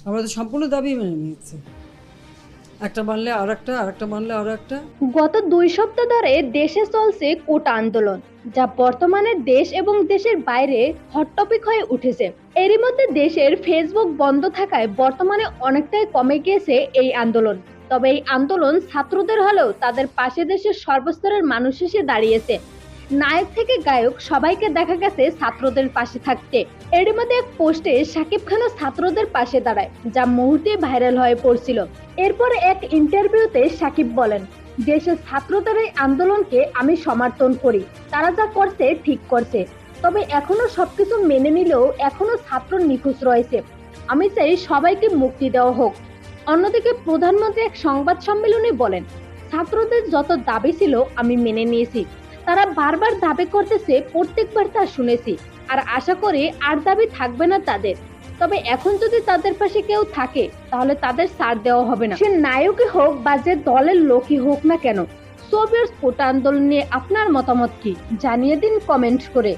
আমরা তো সম্পূর্ণ দাবি মেনে নিয়েছি, একটা মানলে আর একটা, আর একটা মানলে আরো একটা। গত 2 সপ্তাহ ধরে দেশে চলছে কোটা আন্দোলন, যা বর্তমানে দেশ এবং দেশের বাইরে হট টপিক হয়ে উঠেছে। এরই মধ্যে দেশের ফেসবুক বন্ধ থাকায় বর্তমানে অনেকটাই কমে গিয়েছে এই আন্দোলন। তবে এই আন্দোলন ছাত্রদের হলেও তাদের পাশে দেশের সর্বস্তরের মানুষ এসে দাঁড়িয়েছে। নায়ক থেকে গায়ক সবাইকে দেখা গেছে ছাত্রদের পাশে থাকতে। এরই মধ্যে এক পোস্টে শাকিব খানও ছাত্রদের পাশে দাঁড়ায়, যা মুহূর্তে ভাইরাল হয়ে পড়ছিল। এরপর এক ইন্টারভিউতে শাকিব বলেন, দেশের ছাত্রদের এই আন্দোলনকে আমি সমর্থন করি, তারা যা করছে ঠিক করছে। তবে এখনো সবকিছু মেনে নিলেও এখনো ছাত্র নিখোঁজ রয়েছে। আমি চাই সবাইকে মুক্তি দেওয়া হোক। অন্যদিকে প্রধানমন্ত্রী এক সংবাদ সম্মেলনে বলেন, ছাত্রদের যত দাবি ছিল আমি মেনে নিয়েছি। তারা বারবার দাবি করতেছে, প্রত্যেকবার তা শুনেছি, আর আশা করি আর দাবি থাকবে না তাদের। তবে এখন যদি তাদের পাশে কেউ থাকে তাহলে তাদের ছাড় দেওয়া হবে না, সে নায়কই হোক বা যে দলের লোকই হোক না কেন। সোভিয়েত কোটা আন্দোলন নিয়ে আপনার মতামত কি জানিয়ে দিন কমেন্ট করে।